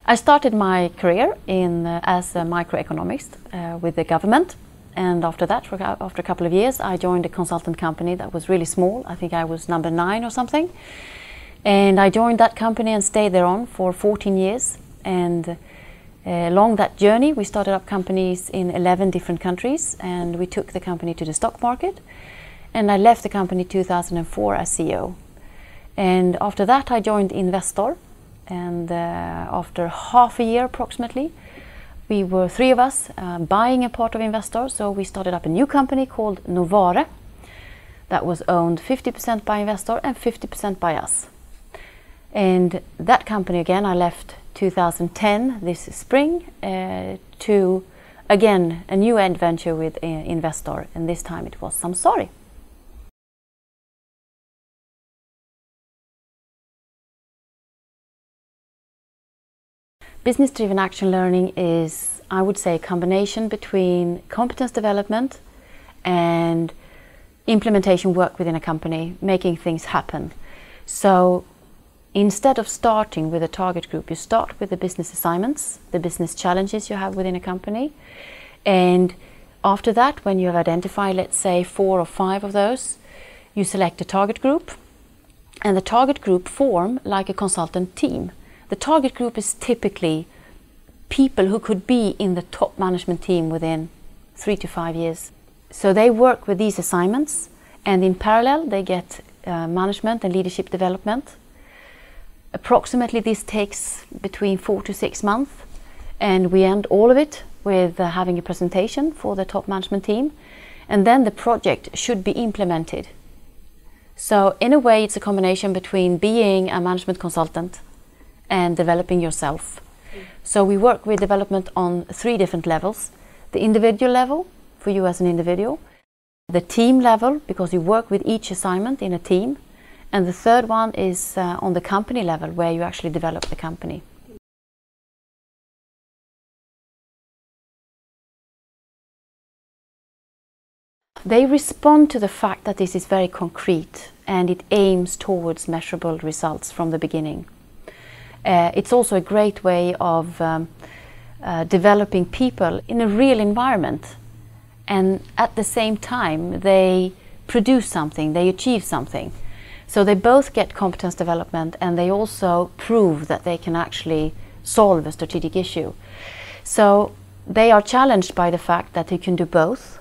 I started my career as a microeconomist with the government, and after that, after a couple of years, I joined a consultant company that was really small. I think I was number 9 or something, and I joined that company and stayed there on for 14 years. And along that journey, we started up companies in 11 different countries, and we took the company to the stock market. And I left the company in 2004 as CEO. And after that, I joined Investor. And after half a year approximately, we were 3 of us buying a part of Investor. So we started up a new company called Novare that was owned 50% by Investor and 50% by us. And that company again I left 2010 this spring to again a new adventure with Investor, and this time it was SamSari. Business-driven action learning is, I would say, a combination between competence development and implementation work within a company, making things happen. So instead of starting with a target group, you start with the business assignments, the business challenges you have within a company. And after that, when you have identified, let's say, 4 or 5 of those, you select a target group, and the target group form like a consultant team. The target group is typically people who could be in the top management team within 3 to 5 years. So they work with these assignments, and in parallel they get management and leadership development. Approximately this takes between 4 to 6 months, and we end all of it with having a presentation for the top management team, and then the project should be implemented. So in a way it's a combination between being a management consultant and developing yourself. So we work with development on 3 different levels. The individual level, for you as an individual. The team level, because you work with each assignment in a team. And the third one is on the company level, where you actually develop the company. They respond to the fact that this is very concrete and it aims towards measurable results from the beginning. It's also a great way of developing people in a real environment, and at the same time they produce something, they achieve something. So they both get competence development, and they also prove that they can actually solve a strategic issue. So they are challenged by the fact that you can do both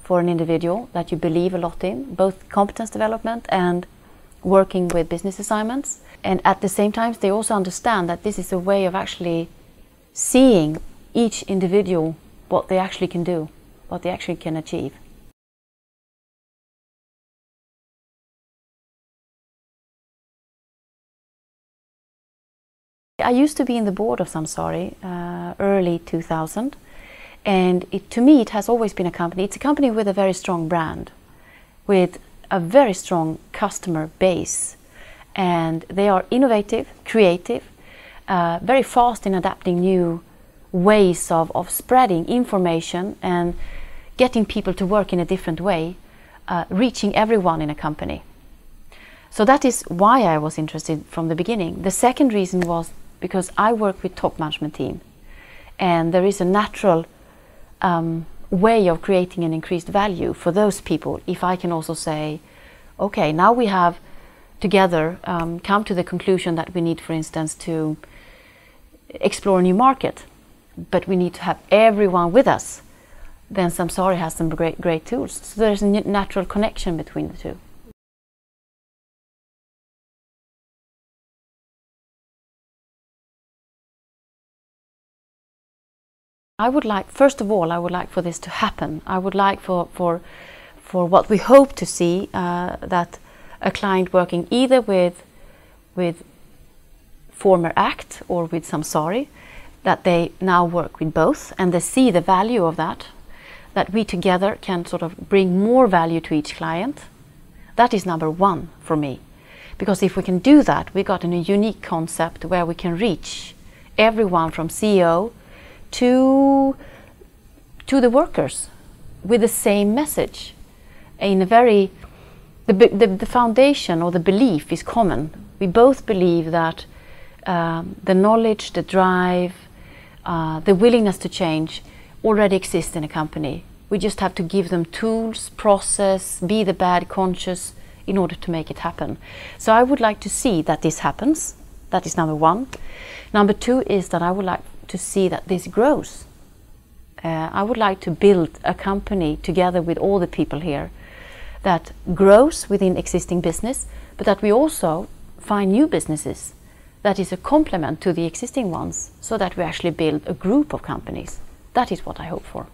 for an individual that you believe a lot in, both competence development and working with business assignments. And at the same time, they also understand that this is a way of actually seeing each individual, what they actually can do, what they actually can achieve. I used to be in the board of SamSari early 2000, and to me it has always been a company. It's a company with a very strong brand, with a very strong customer base, and they are innovative, creative, very fast in adapting new ways of spreading information and getting people to work in a different way, reaching everyone in a company. So that is why I was interested from the beginning. The second reason was because I work with top management team, and there is a natural way of creating an increased value for those people if I can also say, okay, now we have together come to the conclusion that we need, for instance, to explore a new market, but we need to have everyone with us. Then SamSari has some great tools. So there's a natural connection between the two. I would like, first of all, I would like for this to happen. I would like for what we hope to see, that a client working either with former ACT or with SamSari, that they now work with both, and they see the value of that we together can sort of bring more value to each client. That is number 1 for me, because if we can do that, we got a unique concept where we can reach everyone from CEO to the workers with the same message in a very the foundation or the belief is common. We both believe that the knowledge, the drive, the willingness to change already exists in a company. We just have to give them tools, process, be the bad conscious in order to make it happen. So I would like to see that this happens. That is number one. Number two is that I would like to see that this grows. I would like to build a company together with all the people here that grows within existing business, but that we also find new businesses that is a complement to the existing ones, so that we actually build a group of companies. That is what I hope for.